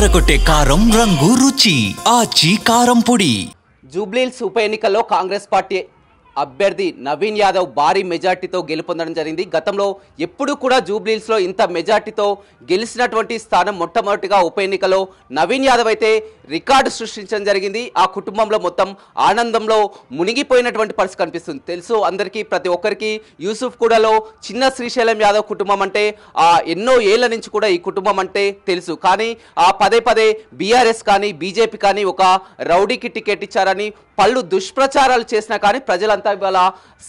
అదరగొట్టే కారం రంగు రుచి ఆచి కారం పొడి. జూబ్లీహిల్స్ ఉప ఎన్నికల్లో కాంగ్రెస్ పార్టీ అభ్యర్థి నవీన్ యాదవ్ భారీ మెజార్టీతో గెలుపొందడం జరిగింది. గతంలో ఎప్పుడు కూడా జూబ్లీహిల్స్లో ఇంత మెజార్టీతో గెలిచినటువంటి స్థానం మొట్టమొదటిగా ఉప ఎన్నికలో నవీన్ యాదవ్ అయితే రికార్డు సృష్టించడం జరిగింది. ఆ కుటుంబంలో మొత్తం ఆనందంలో మునిగిపోయినటువంటి పరిస్థితి కనిపిస్తుంది. తెలుసు అందరికీ, ప్రతి ఒక్కరికి యూసుఫ్ కూడలో చిన్న శ్రీశైలం యాదవ్ కుటుంబం అంటే ఎన్నో ఏళ్ల నుంచి కూడా ఈ కుటుంబం అంటే తెలుసు. కానీ పదే పదే బీఆర్ఎస్ కానీ బీజేపీ కానీ ఒక రౌడీకి టికెట్ ఇచ్చారని పళ్ళు దుష్ప్రచారాలు చేసినా కానీ ప్రజలంతా ఇవాళ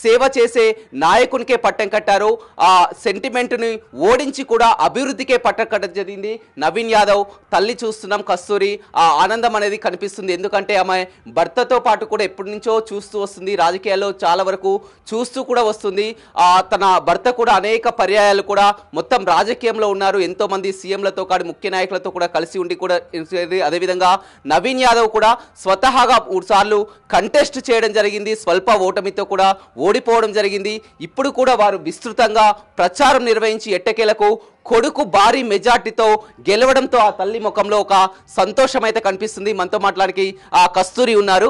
సేవ చేసే నాయకునికే పట్టం కట్టారు. ఆ సెంటిమెంట్ని ఓడించి కూడా అభివృద్ధికే పట్టం కట్టడం జరిగింది. నవీన్ యాదవ్ తల్లి చూస్తున్నాం, కస్తూరి, ఆ ఆనందం అనేది కనిపిస్తుంది. ఎందుకంటే ఆమె భర్తతో పాటు కూడా ఎప్పటి నుంచో చూస్తూ వస్తుంది, రాజకీయాల్లో చాలా వరకు చూస్తూ కూడా వస్తుంది. తన భర్త కూడా అనేక పర్యాయాలు కూడా మొత్తం రాజకీయంలో ఉన్నారు. ఎంతో మంది సీఎంలతో కానీ ముఖ్య నాయకులతో కూడా కలిసి ఉండి కూడా అదేవిధంగా నవీన్ యాదవ్ కూడా స్వతహాగా 3 సార్లు కంటెస్ట్ చేయడం జరిగింది. స్వల్ప ఓటమితో కూడా ఓడిపోవడం జరిగింది. ఇప్పుడు కూడా వారు విస్తృతంగా ప్రచారం నిర్వహించి ఎట్టకేలకు కొడుకు భారీ మెజార్టీతో గెలవడంతో ఆ తల్లి ముఖంలో ఒక సంతోషం అయితే కనిపిస్తుంది. మనతో మాట్లాడికి కస్తూరి ఉన్నారు.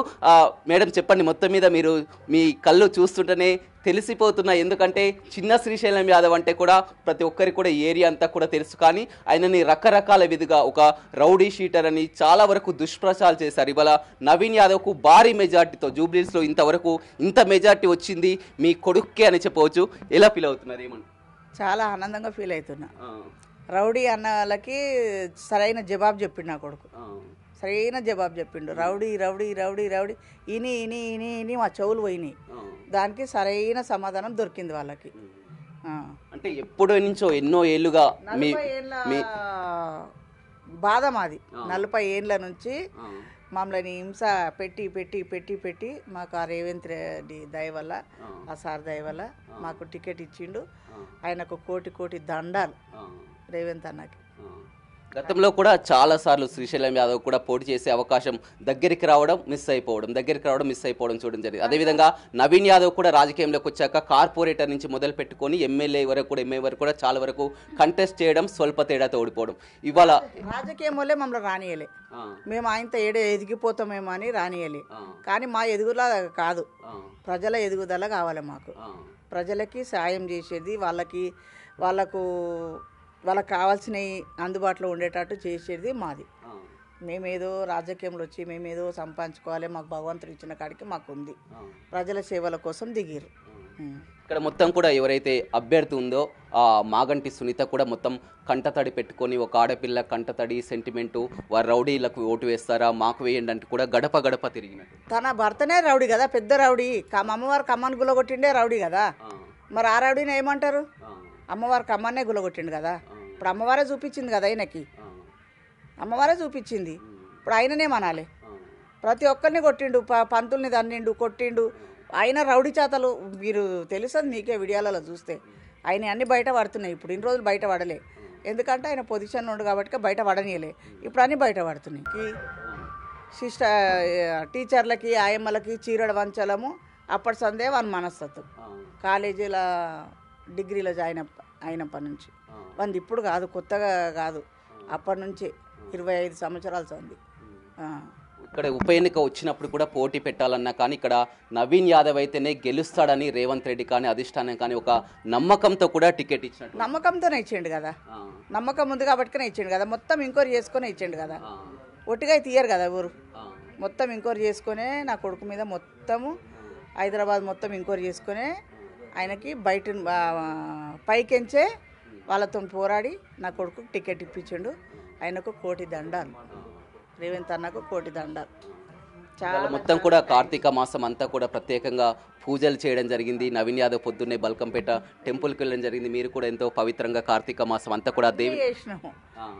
మేడం చెప్పండి, మొత్తం మీద మీరు మీ కళ్ళు చూస్తుంటేనే తెలిసిపోతున్నాయి. ఎందుకంటే చిన్న శ్రీశైలం యాదవ్ అంటే కూడా ప్రతి ఒక్కరికి కూడా ఏరియా అంతా కూడా తెలుసు. కానీ ఆయనని రకరకాల విధిగా ఒక రౌడీ షీటర్ అని చాలా వరకు దుష్ప్రచారాలు చేశారు. ఇవాళ నవీన్ యాదవ్కు భారీ మెజార్టీతో జూబ్లీహిల్స్లో ఇంతవరకు ఇంత మెజార్టీ వచ్చింది మీ కొడుక్కే అని చెప్పవచ్చు. ఎలా ఫీల్ అవుతున్నారు? ఏమన్నా చాలా ఆనందంగా ఫీల్ అవుతున్నా. రౌడీ అన్న వాళ్ళకి సరైన జవాబు చెప్పిండు నా కొడుకు. సరైన జవాబు చెప్పిండు. రౌడీ రౌడీ రౌడీ రౌడీ ఇని ఇని ఇని ఇని మా చెవులు పోయినాయి. దానికి సరైన సమాధానం దొరికింది వాళ్ళకి. అంటే ఎప్పటి నుంచో ఎన్నో ఏళ్ళుగా బాధ మాది. 40 ఏళ్ళ నుంచి మమ్మల్ని హింస పెట్టి పెట్టి పెట్టి పెట్టి మాకు ఆ రేవంత్ రెడ్డి దయ వల్ల, ఆ సార్ దయ వల్ల మాకు టికెట్ ఇచ్చిండు. ఆయనకు కోటి కోటి దండాలు రేవంత్ అన్నకి. గతంలో కూడా చాలా సార్లు శ్రీశైలం యాదవ్ కూడా పోటీ చేసే అవకాశం దగ్గరికి రావడం మిస్ అయిపోవడం చూడడం జరిగింది. అదేవిధంగా నవీన్ యాదవ్ కూడా రాజకీయంలోకి వచ్చాక కార్పొరేటర్ నుంచి మొదలు పెట్టుకొని ఎంఏ వరకు కూడా చాలా వరకు కంటెస్ట్ చేయడం, స్వల్ప తేడాతో ఓడిపోవడం. ఇవాళ రాజకీయం వల్లే మమ్మల్ని రానియలే. మేము ఆయనతో ఎదిగిపోతామేమో అని రానియలే. కానీ మా ఎదుగుదల కాదు, ప్రజల ఎదుగుదల కావాలి మాకు. ప్రజలకి సాయం చేసేది, వాళ్ళకు కావాల్సినవి అందుబాటులో ఉండేటట్టు చేసేది మాది. మేమేదో రాజకీయంలో వచ్చి మేమేదో సంపాదించుకోవాలి, మాకు భగవంతుడు ఇచ్చిన కాడికి మాకు ఉంది. ప్రజల సేవల కోసం దిగిరు. ఇక్కడ మొత్తం కూడా ఎవరైతే అభ్యర్థి ఉందో మాగంటి సునీత కూడా మొత్తం కంటతడి పెట్టుకొని, ఒక ఆడపిల్ల కంటతడి సెంటిమెంటు, వారు రౌడీలకు ఓటు వేస్తారా మాకు వేయండి అంటే కూడా గడప గడప తిరిగినట్టు. తన భర్తనే రౌడీ కదా, పెద్ద రౌడీ. అమ్మవారు కమ్మని గులగొట్టిండే రౌడీ కదా. మరి ఆ రౌడీని ఏమంటారు? అమ్మవారికి అమ్మనే గులగొట్టిండు కదా. ఇప్పుడు అమ్మవారే చూపించింది కదా ఆయనకి, అమ్మవారే చూపించింది. ఇప్పుడు ఆయననే మనాలి. ప్రతి ఒక్కరిని కొట్టిండు, పంతుల్ని దన్నిండు, కొట్టిండు. ఆయన రౌడీ చేతలు మీరు తెలుస్తుంది మీకే వీడియోలలో చూస్తే. ఆయన అన్ని బయట పడుతున్నాయి. ఇప్పుడు ఇన్ని రోజులు బయట పడలే, ఎందుకంటే ఆయన పొజిషన్లో ఉండు కాబట్టి బయట పడనీయలే. ఇప్పుడు అన్నీ బయట పడుతున్నాయి. టీచర్లకి ఆయమ్మలకి చీరడ వంచలము అప్పటి సందే వాళ్ళ మనస్తత్వం. కాలేజీల డిగ్రీలో జాయిన్ అయినప్పటి నుంచి వంది, ఇప్పుడు కాదు, కొత్తగా కాదు, అప్పటి నుంచి 25 సంవత్సరాలు సంది. ఇక్కడ ఉప ఎన్నిక వచ్చినప్పుడు కూడా పోటీ పెట్టాలన్నా కానీ ఇక్కడ నవీన్ యాదవ్ అయితేనే గెలుస్తాడని రేవంత్ రెడ్డి కానీ అధిష్టానం కానీ ఒక నమ్మకంతో కూడా టికెట్ ఇచ్చినట్టు. నమ్మకంతోనే ఇచ్చిండు కదా, నమ్మకం ఉంది కాబట్టినే ఇచ్చిండు కదా. మొత్తం ఎంక్వైరీ చేసుకునే ఇచ్చిండు కదా, ఒట్టిగా తీయరు కదా ఊరు. మొత్తం ఎంక్వైరీ చేసుకునే నా కొడుకు మీద మొత్తము హైదరాబాద్ మొత్తం ఎంక్వైరీ చేసుకునే ఆయనకి బయట పైకెంచే వాళ్ళతో పోరాడి నా కొడుకు టికెట్ ఇప్పించిండు. ఆయనకు కోటి దండాలు, రేవంత్ అన్నకు కోటి దండాలు. చాలా మొత్తం కూడా కార్తీక మాసం అంతా కూడా ప్రత్యేకంగా పూజలు చేయడం జరిగింది. నవీన్ యాదవ్ పొద్దున్నే బల్కంపేట టెంపుల్కి వెళ్ళడం జరిగింది. మీరు కూడా ఎంతో పవిత్రంగా కార్తీక మాసం అంతా కూడా దేవి చేసినాము.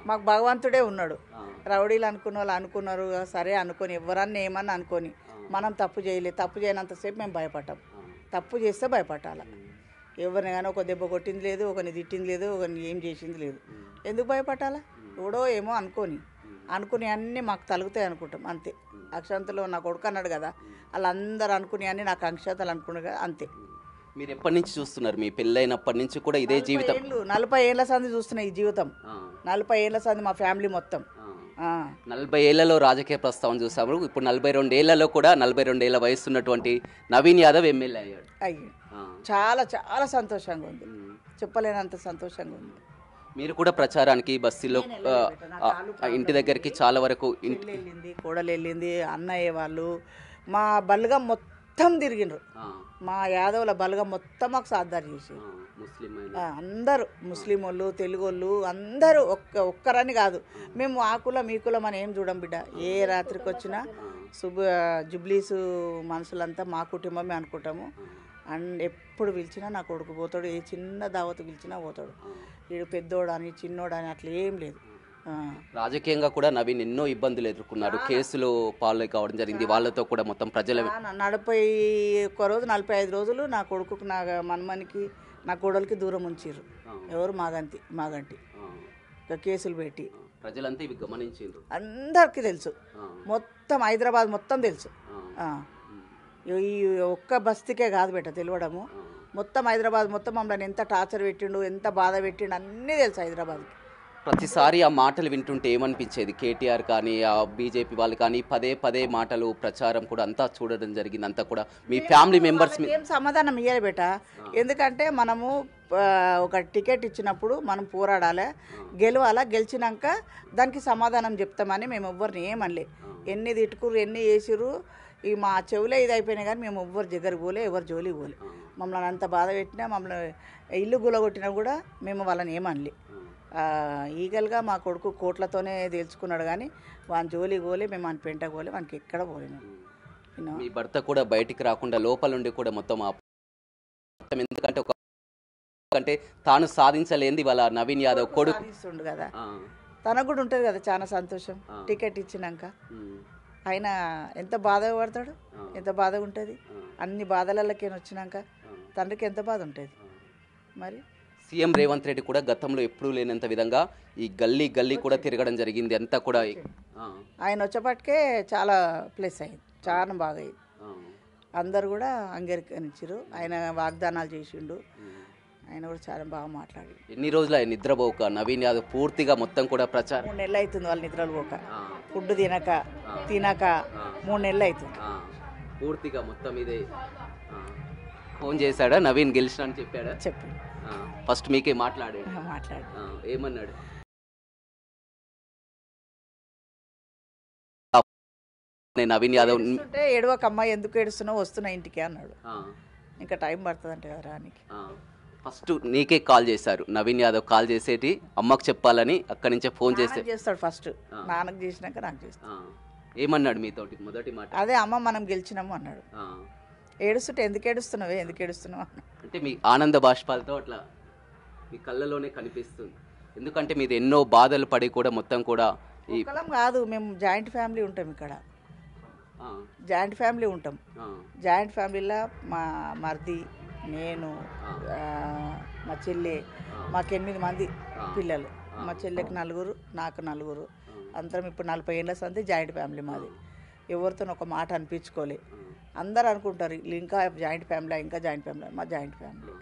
మాకు భగవంతుడే ఉన్నాడు. రౌడీలు అనుకున్న వాళ్ళు అనుకున్నారు సరే అనుకొని, ఎవరన్నా ఏమన్నా అనుకొని, మనం తప్పు చేయలేదు. తప్పు చేయనంతసేపు మేము భయపడ్డాం. తప్పు చేస్తే భయపడాలి. ఎవరిని కానీ ఒక దెబ్బ కొట్టింది లేదు, ఒకరిని తిట్టింది లేదు, ఒకరిని ఏం చేసింది లేదు. ఎందుకు భయపడాలా? ఎవడో ఏమో అనుకుని అన్నీ మాకు తలుగుతాయి అనుకుంటాం అంతే. అక్షంతలో నా కొడుకు అన్నాడు కదా, వాళ్ళందరూ అనుకుని అన్నీ నాకు అక్షంతలు అనుకున్నారు కదా అంతే. మీరు ఎప్పటి నుంచి చూస్తున్నారు? మీ పెళ్ళైనప్పటి నుంచి కూడా ఇదే జీవితం? 40 ఏళ్ళ సంది చూస్తున్నా ఈ జీవితం. 40 ఏళ్ళ సంది మా ఫ్యామిలీ మొత్తం ఆ. 40 ఏళ్లలో రాజకీయ ప్రస్తావన చూసాము. ఇప్పుడు 42 ఏళ్లలో కూడా 42 ఏళ్ల వయసు ఉన్నటువంటి నవీన్ యాదవ్ ఎమ్మెల్యే అయ్యాడు. అయ్యి చాలా చాలా సంతోషంగా ఉంది, చెప్పలేనంత సంతోషంగా ఉంది. మీరు కూడా ప్రచారానికి బస్సులో ఇంటి దగ్గరికి చాలా వరకు వెళ్ళింది, కోడలు వెళ్ళింది, అన్నయ్య వాళ్ళు మా బల్గం మొత్తం తిరిగినారు. మా యాదవుల బల్గం మొత్తం మాకు సాధారణ చేసి అందరూ ముస్లిం వాళ్ళు, తెలుగు వాళ్ళు అందరూ ఒక్కరని కాదు. మేము ఆ కులం ఈ కులం అని ఏం చూడం బిడ్డ. ఏ రాత్రికి వచ్చినా జుబ్లీసు మనుషులంతా మా కుటుంబమే అనుకుంటాము. అండ్ ఎప్పుడు పిలిచినా నా కొడుకు పోతాడు, ఏ చిన్న దావత్ పిలిచినా పోతాడు. వీడు పెద్దోడని చిన్నోడని అట్లా ఏం లేదు. రాజకీయంగా కూడా నవీన్ ఎన్నో ఇబ్బందులు ఎదుర్కొన్నాడు, కేసులు పాలు కావడం జరిగింది. వాళ్ళతో కూడా మొత్తం ప్రజల 45 రోజులు నా కొడుకుకు, నా మన్మనికి, నా కోడలికి దూరం ఉంచారు. ఎవరు మాగంటి కేసులు పెట్టి. ప్రజలంతా ఇవి గమనించారు, అందరికీ తెలుసు, మొత్తం హైదరాబాద్ మొత్తం తెలుసు. ఈ ఒక్క బస్తీకే కాదు బెట్ట తెలియడము, మొత్తం హైదరాబాద్ మొత్తం మమ్మల్ని ఎంత టార్చర్ పెట్టిండు, ఎంత బాధ పెట్టిండు అన్నీ తెలుసు హైదరాబాద్కి. ప్రతిసారి ఆ మాటలు వింటుంటే ఏమనిపించేది? కేటీఆర్ కానీ ఆ బీజేపీ వాళ్ళు కానీ పదే మాటలు ప్రచారం కూడా అంతా చూడడం జరిగింది. అంతా కూడా మీ ఫ్యామిలీ మెంబర్స్ ఏం సమాధానం ఇవ్వాలి బేట. ఎందుకంటే మనము ఒక టికెట్ ఇచ్చినప్పుడు మనం పోరాడాలి, గెలవాలా, గెలిచినాక దానికి సమాధానం చెప్తామని మేము ఎవ్వరిని ఏమనలే. ఎన్ని తిట్టుకురు, ఎన్ని వేసిరు, ఈ మా చెవులే ఇది అయిపోయినాయి కానీ మేము ఎవ్వరు దగ్గరికి పోలే, ఎవరు జోలికి పోలే. మమ్మల్ని అంత బాధ పెట్టినా, మమ్మల్ని ఇల్లు గులగొట్టినా కూడా మేము వాళ్ళని ఏమనలే. ఈగల్గా మా కొడుకు కోట్లతోనే తేల్చుకున్నాడు కానీ వాని జోలికి పోలే, మేము వాని పెంటకు పోలే, వానికి ఎక్కడ పోలేము. మీ భర్త కూడా బయటికి రాకుండా లోపల నుండి కూడా మొత్తం ఎందుకంటే అంటే తాను సాధించలేంది వాళ్ళ నవీన్ యాదవ్ కొడుకు సాధిస్తుండు కదా, తనకు కూడా ఉంటుంది కదా చాలా సంతోషం. టికెట్ ఇచ్చినాక ఆయన ఎంత బాధపడతాడు, ఎంత బాధగా ఉంటుంది. అన్ని బాధలకి వచ్చినాక తండ్రికి ఎంత బాధ ఉంటుంది. మరి సీఎం రేవంత్ రెడ్డి కూడా గతంలో ఎప్పుడూ లేనంత విధంగా ఈ గల్లీ కూడా తిరగడం జరిగింది. అంతా కూడా ఆయన వచ్చేపటికే చాలా ప్లస్ అయింది, చాలా బాగా అయింది. అందరు కూడా అంగీకరించారు. ఆయన వాగ్దానాలు చేసిండు, ఆయన కూడా చాలా బాగా మాట్లాడి. ఎన్ని రోజులు ఆయన నిద్రపోక నవీన్ యాదవ్ పూర్తిగా మొత్తం కూడా ప్రచారం 3 నెలలు అవుతుంది వాళ్ళు నిద్రలు పోక, ఫుడ్ తినక 3 నెలలు అవుతుంది పూర్తిగా మొత్తం ఇదే. ఫోన్ చేశాడా నవీన్ గెలిచిన అని చెప్పాడా? చెప్పి ఫస్ట్ మీకే మాట్లాడాడు. ఏమన్నాడు? నవీన్ యాదవ్ అంటే ఏడవక అమ్మాయి ఎందుకు ఏడుస్తున్నావు, వస్తున్నా ఇంటికి అన్నాడు. ఇంకా టైం పడుతుంది అంటే కదా రానికి. ఫస్ట్ నీకే కాల్ చేశారు నవీన్ యాదవ్, కాల్ చేసేటి అమ్మకు చెప్పాలని అక్కడి నుంచే ఫోన్ చేస్తాడు. ఫస్ట్ నాన్నకు చేసినాక నాకు చేస్తాడు. ఏమన్నాడు మీతోటి మొదటి మాట? అదే అమ్మ మనం గెలిచినాము అన్నాడు. ఏడుస్తుంటే ఎందుకు ఏడుస్తున్నావు అంటే మీ ఆనంద బాష్పాలతో అట్లా మీ కళ్ళలోనే కనిపిస్తుంది. ఎందుకంటే మీరు ఎన్నో బాధలు పడి కూడా మొత్తం కూడా ఈ కాదు, మేము జాయింట్ ఫ్యామిలీ ఉంటాం ఇక్కడ, జాయింట్ ఫ్యామిలీ ఉంటాం. జాయింట్ ఫ్యామిలీలో మా మరిది, నేను, మా చెల్లి, మాకు 8 మంది పిల్లలు. మా చెల్లెకి 4, నాకు 4. అందరం ఇప్పుడు 40 ఏళ్ళ సంది జాయింట్ ఫ్యామిలీ మాది. ఎవరితో ఒక మాట అనిపించుకోలే. అందరు అనుకుంటారు ఇంకా జాయింట్ ఫ్యామిలీ, ఇంకా జాయింట్ ఫ్యామిలీ. మా జాయింట్ ఫ్యామిలీ.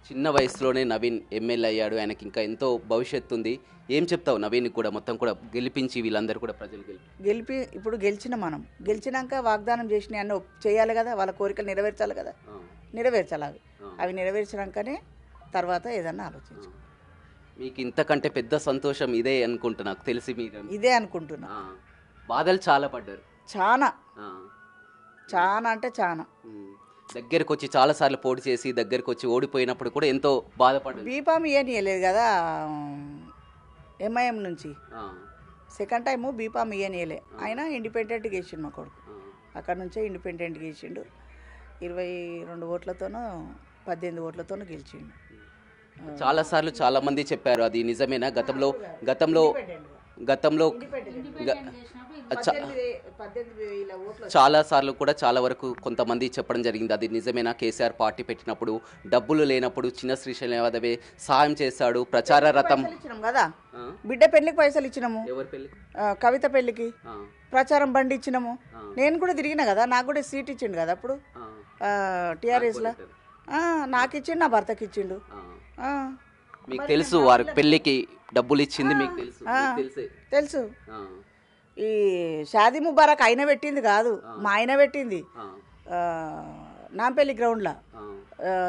చిన్న వయసులోనే నవీన్ ఎమ్మెల్యే అయ్యాడు, ఆయనకి ఇంకా ఎంతో భవిష్యత్తు ఉంది. ఏం చెప్తావు నవీన్ కూడా మొత్తం కూడా గెలిపించి వీళ్ళందరూ కూడా ప్రజలు ఇప్పుడు మనం గెలిచినాక వాగ్దానం చేసిన అన్నీ చేయాలి కదా, వాళ్ళ కోరికలు నెరవేర్చాలి కదా, నెరవేర్చాలి. అవి నెరవేర్చినాకనే తర్వాత ఏదన్నా ఆలోచించు. మీకు ఇంతకంటే పెద్ద సంతోషం ఇదే అనుకుంటున్నా, నాకు తెలిసి మీరు ఇదే అనుకుంటున్నా. బాధలు చాలా పడ్డారు, చాలా అంటే చాలా. దగ్గరకు వచ్చి చాలా సార్లు పోటీ చేసి దగ్గరకు వచ్చి ఓడిపోయినప్పుడు కూడా ఎంతో బాధపడ్డారు. బీఫామ్ ఇయ్యనియలేదు కదా ఎంఐఎం నుంచి. సెకండ్ టైము బీఫామ్ ఇయ్యనియలే. ఆయన ఇండిపెండెంట్గా వేసిండు మా కొడుకు. అక్కడ నుంచే ఇండిపెండెంట్గా వేసిండు. 22 ఓట్లతోనూ 18 ఓట్లతోనూ గెలిచిండు. చాలా సార్లు చాలా మంది చెప్పారు, అది నిజమేనా? గతంలో చాలా సార్లు కూడా చాలా వరకు కొంతమంది చెప్పడం జరిగింది, అది నిజమేనా? కేసీఆర్ పార్టీ పెట్టినప్పుడు డబ్బులు లేనప్పుడు చిన్న శ్రీశైలం యాదవే సాయం చేశాడు, ప్రచార రథం కదా, బిడ్డ పెళ్లికి పైసలు ఇచ్చినాము, కవిత పెళ్లికి ప్రచారం బండి ఇచ్చినాము. నేను కూడా తిరిగినా కదా, నాకు కూడా సీట్ ఇచ్చిండు కదా అప్పుడు TRS లో. నాకు ఇచ్చిండు, నా భర్తకి ఇచ్చిండు. మీకు తెలుసు వారి పెళ్లికి డబ్బులు ఇచ్చింది మీకు తెలుసు తెలుసే తెలుసు. ఈ షాదీ ముబారక్ ఆయన పెట్టింది కాదు, మా ఆయన పెట్టింది. నాంపల్లి గ్రౌండ్లో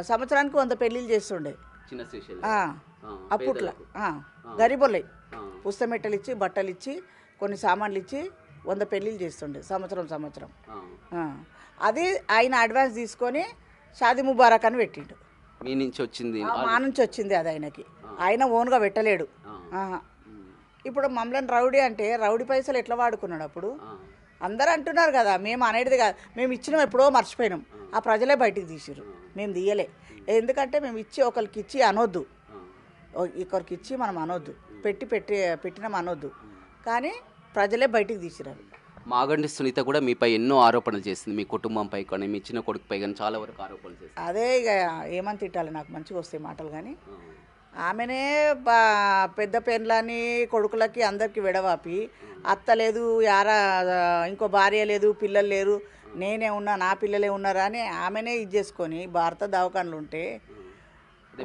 సంవత్సరానికి 100 పెళ్ళిళ్ళు చేస్తుండే అప్పట్లో. గరీబులై పుస్తమెట్టలు ఇచ్చి బట్టలు ఇచ్చి కొన్ని సామాన్లు ఇచ్చి 100 పెళ్ళిళ్ళు చేస్తుండే సంవత్సరం. అది ఆయన అడ్వాన్స్ తీసుకొని షాదీ ముబారక్ అని పెట్టిండు. మీ నుంచి వచ్చింది, మా నుంచి వచ్చింది అది ఆయనకి. ఆయన ఓన్గా పెట్టలేడు. ఇప్పుడు మమ్మల్ని రౌడీ అంటే రౌడీ పైసలు ఎట్లా వాడుకున్నాడు అప్పుడు? అందరూ అంటున్నారు కదా, మేము అనేది కాదు, మేము ఇచ్చినాం ఎప్పుడో మర్చిపోయినాం. ఆ ప్రజలే బయటికి తీసిర్రు, మేము తీయలే. ఎందుకంటే మేము ఇచ్చి ఒకరికి ఇచ్చి అనొద్దు, ఒకరికి ఇచ్చి మనం అనొద్దు, పెట్టినాం అనొద్దు. కానీ ప్రజలే బయటికి తీసిరారు. మాగంటి సునీత కూడా మీపై ఎన్నో ఆరోపణలు చేసింది, మీ కుటుంబంపై కానీ మీ చిన్న కొడుకుపై కానీ చాలా వరకు ఆరోపణలు చేసింది. అదే ఇక ఏమని తిట్టాలి, నాకు మంచిగా వస్తాయి మాటలు. కానీ ఆమెనే పెద్ద పెన్లని కొడుకులకి అందరికి విడవాపి, అత్త లేదు, ఇంకో భార్య లేదు, పిల్లలు లేరు, నేనే ఉన్నా, నా పిల్లలే ఉన్నారా అని ఆమెనే ఇది చేసుకొని భారత దవాఖానలు ఉంటే.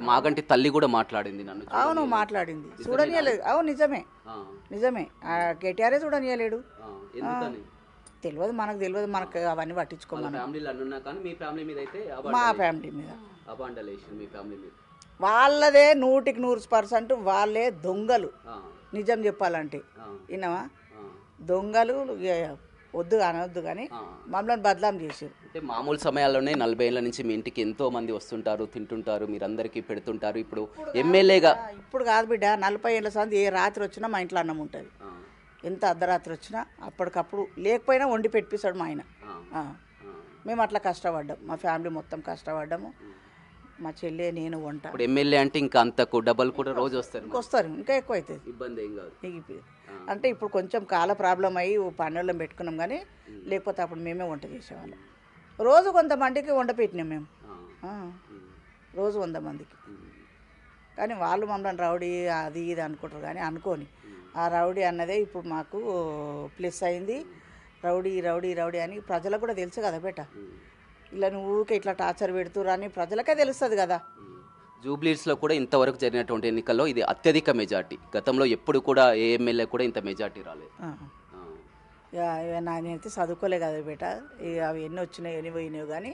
మాగంటి తల్లి కూడా మాట్లాడింది నన్ను. అవును, మాట్లాడింది, చూడనియలేదు. అవును, నిజమే. కేటీఆరే చూడనియలేడు. తెలియదు, మనకు తెలియదు, మనకు అవన్నీ పట్టించుకోమని. మా ఫ్యామిలీ మీద వాళ్ళదే 100% వాళ్ళే దొంగలు. నిజం చెప్పాలంటే విన్నావా, దొంగలు. వద్దు అనవద్దు కానీ మమ్మల్ని బదలాం చేసారు. అంటే మామూలు సమయాల్లోనే 40 ఏళ్ళ నుంచి మీ ఇంటికి ఎంతో మంది వస్తుంటారు, తింటుంటారు, మీరు అందరికీ పెడుతుంటారు. ఇప్పుడు ఎమ్మెల్యేగా ఇప్పుడు కాదు బిడ్డ, 40 ఏళ్ళ సంది ఏ రాత్రి వచ్చినా మా ఇంట్లో అన్నం ఉంటుంది. ఎంత అర్ధరాత్రి వచ్చినా అప్పటికప్పుడు లేకపోయినా వండి పెట్టిస్తాడు మా ఆయన. మేము అట్లా కష్టపడ్డాం, మా ఫ్యామిలీ మొత్తం కష్టపడ్డాము. మా చెల్లె, నేను వంట. ఇప్పుడు ఎమ్మెల్యే అంటే ఇంకా అంతకు డబల్ కూడా రోజు వస్తారు, ఇంకా ఎక్కువ అవుతుంది. ఇబ్బంది ఏం కాదు. అంటే ఇప్పుడు కొంచెం కాల ప్రాబ్లం అయ్యి పనులను పెట్టుకున్నాం. కానీ లేకపోతే అప్పుడు మేమే వంట చేసేవాళ్ళం. రోజు కొంతమందికి వంట పెట్టినాం మేము, రోజు 100 మందికి. కానీ వాళ్ళు మమ్మల్ని రౌడీ అది ఇది అనుకుంటారు. కానీ అనుకోని ఆ రౌడీ అన్నదే ఇప్పుడు మాకు ప్లస్ అయింది. రౌడీ అని ప్రజలకు కూడా తెలుసు కదా బేట. ఇలా నువ్వు ఊరికే ఇట్లా టార్చర్ పెడుతురా అని ప్రజలకే తెలుస్తుంది కదా. జూబ్లీస్లో కూడా ఇంతవరకు జరిగినటువంటి ఎన్నికల్లో ఇది అత్యధిక మెజార్టీ. గతంలో ఎప్పుడు కూడా ఏ ఎమ్మెల్యే కూడా ఇంత మెజార్టీ రాలేదు. నేనైతే చదువుకోలే కదా బేట, అవి ఎన్ని వచ్చినాయి ఎన్ని పోయినాయి. కానీ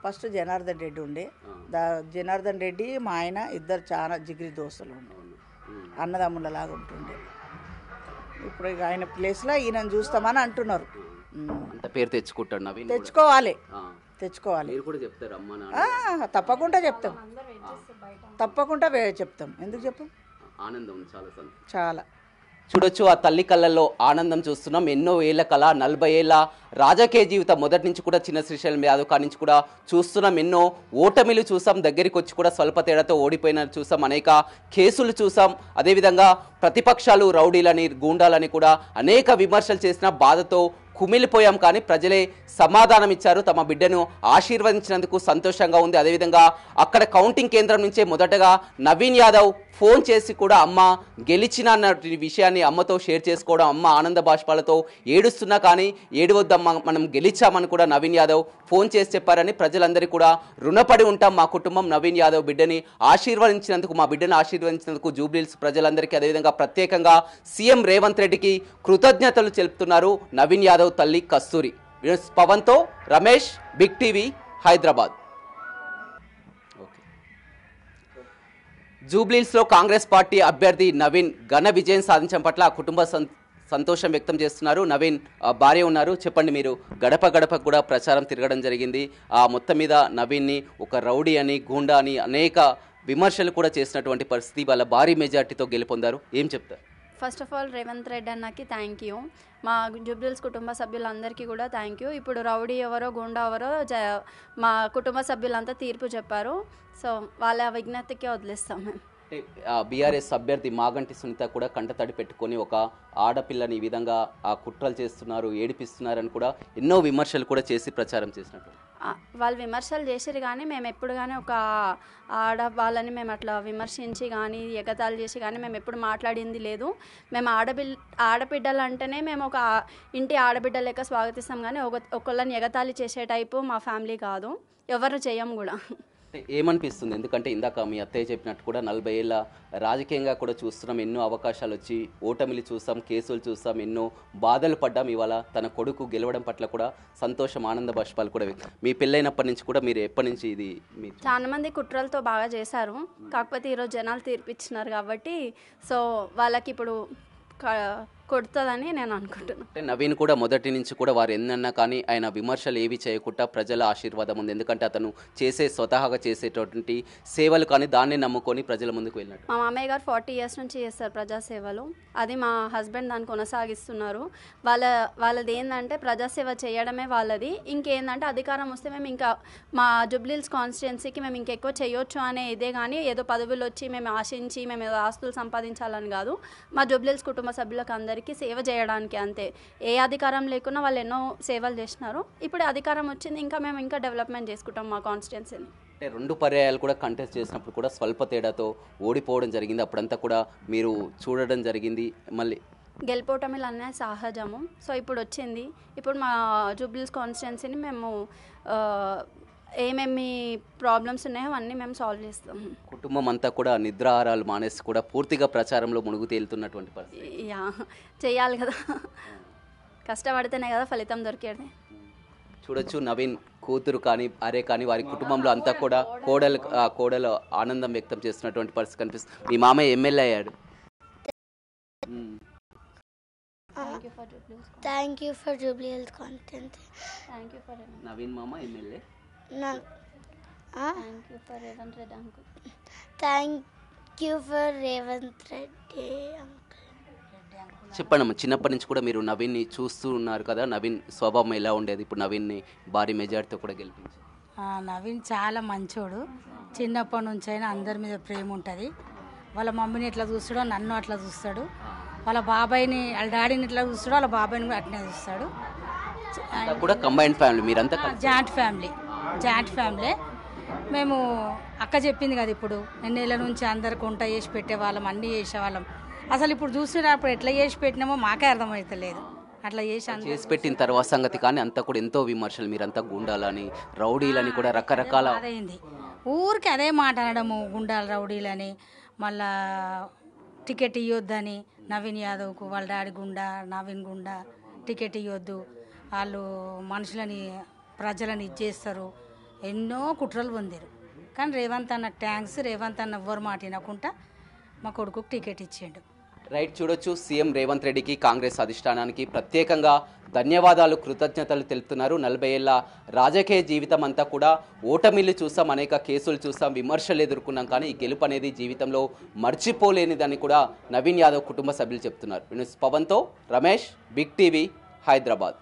ఫస్ట్ జనార్దన్ రెడ్డి ఉండే. జనార్దన్ రెడ్డి మా ఆయన ఇద్దరు చాలా జిగిరి దోస్తులు ఉండే, అన్నదమ్ములలాగా ఉంటుండే. ఇప్పుడు ఇక ఆయన ప్లేస్లో ఈయన చూస్తామని అంటున్నారు. అంత పేరు తెచ్చుకుంటాడు, తెచ్చుకోవాలి. తప్పకుండా చెప్తాం. ఎందుకు చెప్పం? ఆనందం చాలా. చూడొచ్చు, ఆ తల్లి కళ్ళల్లో ఆనందం చూస్తున్నాం. ఎన్నో ఏళ్ల కళ, 40 ఏళ్ల రాజకీయ జీవితం మొదటి నుంచి కూడా చిన్న శ్రీశైలం యాదవ్ కాడి నుంచి కూడా చూస్తున్నాం. ఎన్నో ఓటమిలు చూసాం, దగ్గరికి వచ్చి కూడా స్వల్ప తేడాతో ఓడిపోయిన చూసాం, అనేక కేసులు చూసాం. అదేవిధంగా ప్రతిపక్షాలు రౌడీలని, గూండాలని కూడా అనేక విమర్శలు చేసిన బాధతో కుమిలిపోయాం. కానీ ప్రజలే సమాధానం ఇచ్చారు, తమ బిడ్డను ఆశీర్వదించినందుకు సంతోషంగా ఉంది. అదేవిధంగా అక్కడ కౌంటింగ్ కేంద్రం నుంచే మొదటగా నవీన్ యాదవ్ ఫోన్ చేసి కూడా అమ్మ గెలిచిన అన్న విషయాన్ని అమ్మతో షేర్ చేసుకోవడం, అమ్మ ఆనంద బాష్పాలతో ఏడుస్తున్నా కానీ ఏడవద్దమ్మ మనం గెలిచామని కూడా నవీన్ యాదవ్ ఫోన్ చేసి చెప్పారని ప్రజలందరికీ కూడా రుణపడి ఉంటాం. మా కుటుంబం నవీన్ యాదవ్ బిడ్డని ఆశీర్వదించినందుకు, మా బిడ్డను ఆశీర్వదించినందుకు జూబ్లీహిల్స్ ప్రజలందరికీ, అదేవిధంగా ప్రత్యేకంగా సీఎం రేవంత్ రెడ్డికి కృతజ్ఞతలు తెలుపుతున్నారు నవీన్ యాదవ్ తల్లి కస్తూరి. పవన్తో రమేష్, బిగ్ టీవీ, హైదరాబాద్. జూబ్లీహిల్స్లో కాంగ్రెస్ పార్టీ అభ్యర్థి నవీన్ ఘన విజయం సాధించడం పట్ల ఆ కుటుంబ సంతోషం వ్యక్తం చేస్తున్నారు. నవీన్ భార్య ఉన్నారు, చెప్పండి. మీరు గడప గడప కూడా ప్రచారం తిరగడం జరిగింది. ఆ మొత్తం మీద నవీన్ని ఒక రౌడీ అని, గూండా అని అనేక విమర్శలు కూడా చేసినటువంటి పరిస్థితి, వాళ్ళ భారీ మెజార్టీతో గెలుపొందారు. ఏం చెప్తారు? First of all Revanth Reddy అన్నకి థ్యాంక్ యూ. మా జూబ్లీహిల్స్ కుటుంబ సభ్యులందరికీ కూడా థ్యాంక్ యూ. ఇప్పుడు రౌడీ ఎవరో గుండా ఎవరో మా కుటుంబ సభ్యులంతా తీర్పు చెప్పారు. సో వాళ్ళ విజ్ఞతకే వదిలేస్తాం మేము. బీఆర్ఎస్ అభ్యర్థి మాగంటి సునీత కూడా కంటతడి పెట్టుకొని ఒక ఆడపిల్లని ఈ విధంగా ఆ కుట్రలు చేస్తున్నారు, ఏడిపిస్తున్నారని కూడా ఎన్నో విమర్శలు కూడా చేసి ప్రచారం చేసినట్టు. వాళ్ళు విమర్శలు చేసారు, కానీ మేము ఎప్పుడు కానీ ఒక ఆడవాళ్ళని మేము అట్లా విమర్శించి కానీ ఎగతాళి చేసి కానీ మేము ఎప్పుడు మాట్లాడింది లేదు. మేము ఆడబిడ్డలు అంటేనే మేము ఒక ఇంటి ఆడబిడ్డ లెక్క స్వాగతిస్తాం, కానీ ఒకళ్ళని ఎగతాళి చేసే టైపు మా ఫ్యామిలీ కాదు, ఎవరు చేయం కూడా. ఏమనిపిస్తుంది? ఎందుకంటే ఇందాక మీ అత్తయ్య చెప్పినట్టు కూడా 40 ఏళ్ళ రాజకీయంగా కూడా చూస్తున్నాం, ఎన్నో అవకాశాలు వచ్చి ఓటమిలు చూస్తాం, కేసులు చూస్తాం, ఎన్నో బాధలు పడ్డాం. ఇవాళ తన కొడుకు గెలవడం పట్ల కూడా సంతోషం, ఆనంద బాష్పాలు కూడా మీ పెళ్ళైనప్పటి నుంచి కూడా మీరు ఎప్పటి నుంచి ఇది చాలా మంది కుట్రలతో బాగా చేశారు, కాకపోతే ఈరోజు జనాలు తీర్పిచ్చినారు కాబట్టి సో వాళ్ళకి ఇప్పుడు కొడుతుందని నేను అనుకుంటున్నాను. అంటే నవీన్ కూడా మొదటి నుంచి కూడా వారు ఎన్నన్నా కానీ ఆయన విమర్శలు ఏవి చేయకుండా ప్రజల ఆశీర్వాదం ఉంది. ఎందుకంటే అతను స్వతహాగా చేసేటటువంటి సేవలు కానీ దాన్ని నమ్ముకొని ప్రజల ముందుకు వెళ్ళినట్టు. మా మామయ్య గారు 40 ఇయర్స్ నుంచి చేస్తారు ప్రజాసేవలు, అది మా హస్బెండ్ దాన్ని కొనసాగిస్తున్నారు. వాళ్ళది ఏంటంటే ప్రజాసేవ చేయడమే వాళ్ళది. ఇంకేందంటే అధికారం వస్తే మేము ఇంకా మా జూబ్లీహిల్స్ కాన్స్టిట్యున్సీకి మేము ఇంకెక్కువ చేయొచ్చు అనే ఇదే, కానీ ఏదో పదవులు వచ్చి మేము ఆశించి మేము ఏదో ఆస్తులు సంపాదించాలని కాదు. మా జూబ్లీహిల్స్ కుటుంబ సభ్యులకు అందరికీ సేవ చేయడానికి, అంతే. ఏ అధికారం లేకున్నా వాళ్ళు ఎన్నో సేవలు చేసినారు. ఇప్పుడు అధికారం వచ్చింది, ఇంకా మేము ఇంకా డెవలప్మెంట్ చేసుకుంటాం మా కాన్స్టిట్యున్సీని. అంటే 2 పర్యాయాలు కూడా కంటెస్ట్ చేసినప్పుడు కూడా స్వల్ప తేడాతో ఓడిపోవడం జరిగింది. అప్పుడంతా కూడా మీరు చూడడం జరిగింది. మళ్ళీ గెలిపోవటమిలు అన్నీ సహజము. సో ఇప్పుడు వచ్చింది, ఇప్పుడు మా జూబ్లీహిల్స్ కాన్స్టిట్యున్సీని మేము ఏమేమి ప్రాబ్లమ్స్ ఉన్నాయో అన్నీ మేము సాల్వ్ చేస్తాం. కుటుంబం అంతా కూడా నిద్రాహారాలు మానేసి కూడా పూర్తిగా ప్రచారంలో మునుగు తేలుతున్నటువంటి పరిస్థితి. యా, చెయ్యాలి కదా, కష్టపడితేనే కదా ఫలితం దొరికేది. చూడొచ్చు నవీన్ కూతురు కానీ భార్య కానీ వారి కుటుంబంలో అంతా కూడా కోడలు ఆనందం వ్యక్తం చేస్తున్నటువంటి పరిస్థితి కనిపిస్తుంది. మీ మామయ్య ఎమ్మెల్యే అయ్యాడు. Thank you for Jubilee Hills constituency. Thank you for Naveen మామ MLA. Thank you for Revanth Reddy uncle. Thank you for Revanth Reddy uncle. చెప్పండి, చిన్నప్పటి నుంచి కూడా మీరు నవీన్ని చూస్తూ ఉన్నారు కదా, నవీన్ స్వభావం ఎలా ఉండేది? ఇప్పుడు నవీన్ని భారీ మెజార్టీతో కూడా గెలిపించి. నవీన్ చాలా మంచోడు, చిన్నప్పటి నుంచి అయినా అందరి మీద ప్రేమ ఉంటుంది. వాళ్ళ మమ్మీని ఎట్లా చూస్తాడో నన్ను అట్లా చూస్తాడు, వాళ్ళ బాబాయిని వాళ్ళ డాడీని ఎట్లా చూస్తాడో వాళ్ళ బాబాయిని కూడా అట్నే చూస్తాడు. కూడా కంబైన్డ్ ఫ్యామిలీ మీరంతా? Joint family. మేము అక్క చెప్పింది కదా, ఇప్పుడు ఎన్నేళ్ళ నుంచి అందరికి వంట చేసి పెట్టేవాళ్ళం, అన్నీ చేసేవాళ్ళం. అసలు ఇప్పుడు చూసినప్పుడు ఎట్లా చేసి పెట్టినామో మాకే అర్థమవుతలేదు. అట్లా చేసి పెట్టిన తర్వాత సంగతి కానీ అంతా కూడా ఎంతో విమర్శలు, మీరంతా గుండాలని రౌడీలని కూడా రకరకాల అదైంది. ఊరికి అదే మాట అనడము, గుండాలు రౌడీలని, మళ్ళా టికెట్ ఇవ్వద్దని నవీన్ యాదవ్కు, వాళ్ళ డాడీ గుండా, నవీన్ గుండా, టికెట్ ఇవ్వద్దు, వాళ్ళు మనుషులని ప్రజలని ఇచ్చేస్తారు, ఎన్నో కుట్రలు పొందారు. కానీ రేవంత్ అన్న థ్యాంక్స్, రేవంత్ అన్న ఎవ్వరు మాట వినకుండా మా కొడుకుకు టికెట్ ఇచ్చిండు. రైట్, చూడొచ్చు సీఎం రేవంత్ రెడ్డికి కాంగ్రెస్ అధిష్టానానికి ప్రత్యేకంగా ధన్యవాదాలు, కృతజ్ఞతలు తెలుపుతున్నారు. 40 ఏళ్ల రాజకీయ జీవితం అంతా కూడా ఓటమిలు చూసాం, అనేక కేసులు చూసాం, విమర్శలు ఎదుర్కొన్నాం, కానీ ఈ గెలుపు అనేది జీవితంలో మర్చిపోలేనిదని కూడా నవీన్ యాదవ్ కుటుంబ సభ్యులు చెప్తున్నారు. పవన్తో రమేష్, బిగ్ టీవీ, హైదరాబాద్.